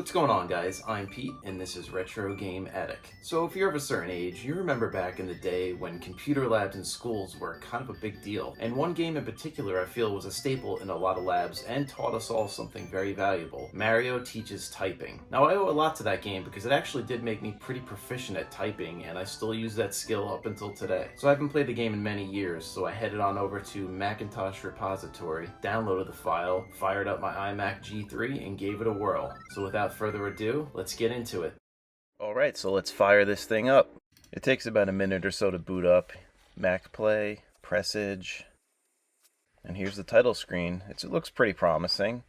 What's going on, guys? I'm Pete, and this is Retro Game Attic. So if you're of a certain age, you remember back in the day when computer labs in schools were kind of a big deal. And one game in particular I feel was a staple in a lot of labs and taught us all something very valuable. Mario Teaches Typing. Now I owe a lot to that game because it actually did make me pretty proficient at typing, and I still use that skill up until today. So I haven't played the game in many years, so I headed on over to Macintosh repository, downloaded the file, fired up my iMac G3, and gave it a whirl. So without further ado, let's get into it. Alright, so let's fire this thing up. It takes about a minute or so to boot up. Mac Play, Presage, and here's the title screen. It looks pretty promising.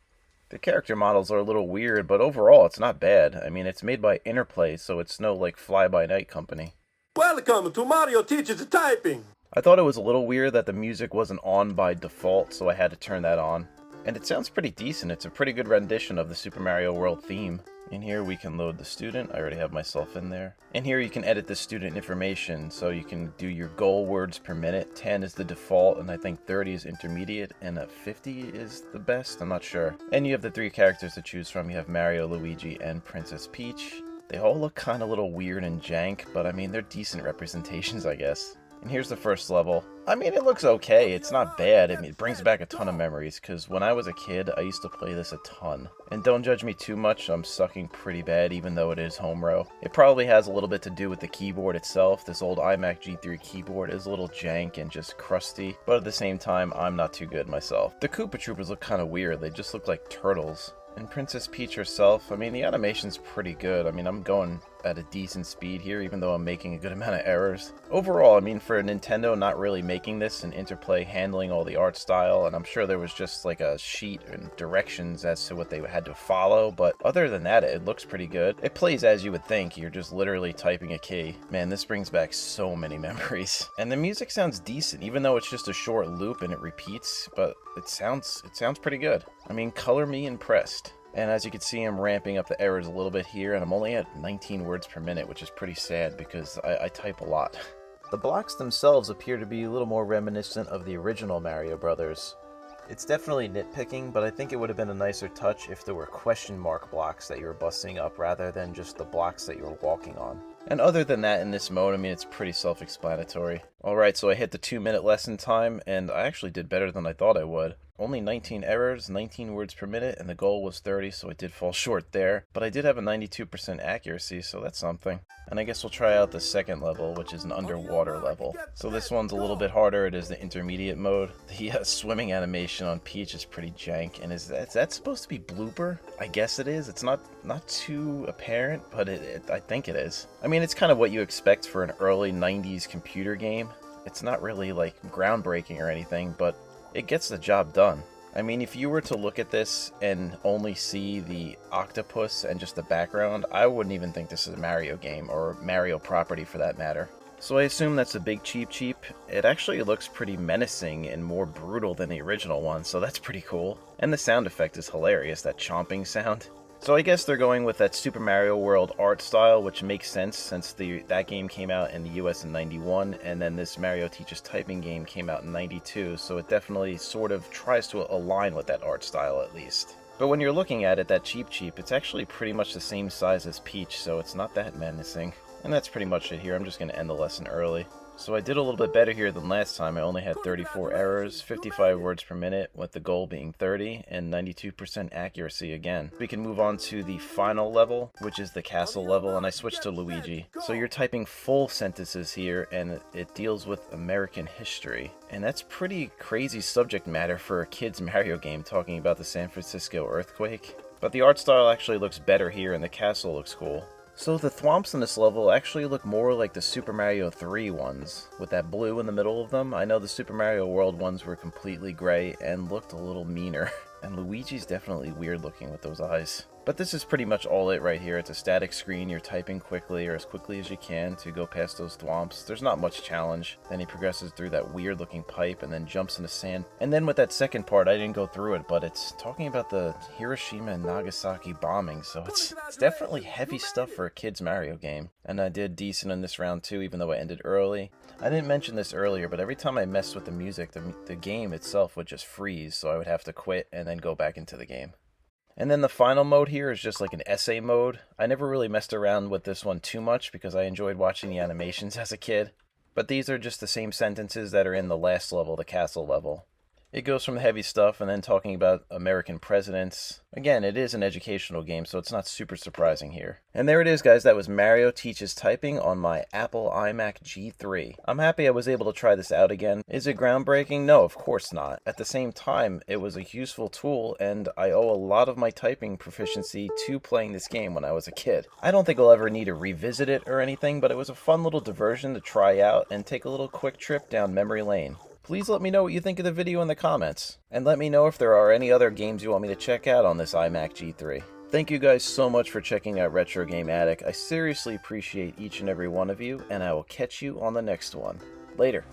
The character models are a little weird, but overall it's not bad. I mean, it's made by Interplay, so it's no like fly-by-night company. Welcome to Mario Teaches Typing! I thought it was a little weird that the music wasn't on by default, so I had to turn that on. And it sounds pretty decent. It's a pretty good rendition of the Super Mario World theme. In here we can load the student. I already have myself in there. In here you can edit the student information, so you can do your goal words per minute. 10 is the default, and I think 30 is intermediate, and 50 is the best. I'm not sure. And you have the 3 characters to choose from. You have Mario, Luigi, and Princess Peach. They all look kind of a little weird and jank, but I mean, they're decent representations, I guess. And here's the first level. I mean, it looks okay. It's not bad. I mean, it brings back a ton of memories, because when I was a kid, I used to play this a ton. And don't judge me too much, I'm sucking pretty bad, even though it is home row. It probably has a little bit to do with the keyboard itself. This old iMac G3 keyboard is a little jank and just crusty, but at the same time, I'm not too good myself. The Koopa Troopers look kind of weird. They just look like turtles. And Princess Peach herself, I mean, the animation's pretty good. I mean, I'm going at a decent speed here, even though I'm making a good amount of errors. Overall, I mean, for Nintendo not really making this and Interplay handling all the art style, and I'm sure there was just like a sheet and directions as to what they had to follow, but other than that, it looks pretty good. It plays as you would think. You're just literally typing a key. Man, this brings back so many memories. And the music sounds decent, even though it's just a short loop and it repeats, but it sounds pretty good. I mean, color me impressed. And as you can see, I'm ramping up the errors a little bit here, and I'm only at 19 words per minute, which is pretty sad because I type a lot. The blocks themselves appear to be a little more reminiscent of the original Mario Brothers. It's definitely nitpicking, but I think it would have been a nicer touch if there were question mark blocks that you were busting up rather than just the blocks that you were walking on. And other than that, in this mode, I mean, it's pretty self-explanatory. Alright, so I hit the 2-minute lesson time, and I actually did better than I thought I would. Only 19 errors, 19 words per minute, and the goal was 30, so I did fall short there. But I did have a 92% accuracy, so that's something. And I guess we'll try out the second level, which is an underwater level. So this one's a little bit harder. It is the intermediate mode. The swimming animation on Peach is pretty jank, and is that supposed to be blooper? I guess it is. It's not too apparent, but I think it is. I mean, it's kind of what you expect for an early 90s computer game. It's not really like groundbreaking or anything, but it gets the job done. I mean, if you were to look at this and only see the octopus and just the background, I wouldn't even think this is a Mario game, or Mario property for that matter. So I assume that's a big cheap. It actually looks pretty menacing and more brutal than the original one, so that's pretty cool. And the sound effect is hilarious, that chomping sound. So I guess they're going with that Super Mario World art style, which makes sense since that game came out in the US in '91, and then this Mario Teaches Typing game came out in '92, so it definitely sort of tries to align with that art style at least. But when you're looking at it, that cheap, it's actually pretty much the same size as Peach, so it's not that menacing. And that's pretty much it here. I'm just going to end the lesson early. So I did a little bit better here than last time. I only had 34 errors, 55 words per minute, with the goal being 30, and 92% accuracy again. We can move on to the final level, which is the castle level, and I switched to Luigi. So you're typing full sentences here, and it deals with American history. And that's pretty crazy subject matter for a kid's Mario game, talking about the San Francisco earthquake. But the art style actually looks better here, and the castle looks cool. So the thwomps in this level actually look more like the Super Mario 3 ones, with that blue in the middle of them. I know the Super Mario World ones were completely gray and looked a little meaner. And Luigi's definitely weird looking with those eyes. But this is pretty much all it right here. It's a static screen. You're typing quickly or as quickly as you can to go past those thwomps. There's not much challenge. Then he progresses through that weird looking pipe and then jumps into sand. And then with that second part, I didn't go through it, but it's talking about the Hiroshima and Nagasaki bombing. So it's definitely heavy stuff for a kid's Mario game. And I did decent in this round too, even though I ended early. I didn't mention this earlier, but every time I messed with the music, the game itself would just freeze. So I would have to quit and then go back into the game. And then the final mode here is just like an essay mode. I never really messed around with this one too much because I enjoyed watching the animations as a kid. But these are just the same sentences that are in the last level, the castle level. It goes from the heavy stuff and then talking about American presidents. Again, it is an educational game, so it's not super surprising here. And there it is, guys. That was Mario Teaches Typing on my Apple iMac G3. I'm happy I was able to try this out again. Is it groundbreaking? No, of course not. At the same time, it was a useful tool, and I owe a lot of my typing proficiency to playing this game when I was a kid. I don't think I'll ever need to revisit it or anything, but it was a fun little diversion to try out and take a little quick trip down memory lane. Please let me know what you think of the video in the comments, and let me know if there are any other games you want me to check out on this iMac G3. Thank you guys so much for checking out Retro Game Attic. I seriously appreciate each and every one of you, and I will catch you on the next one. Later.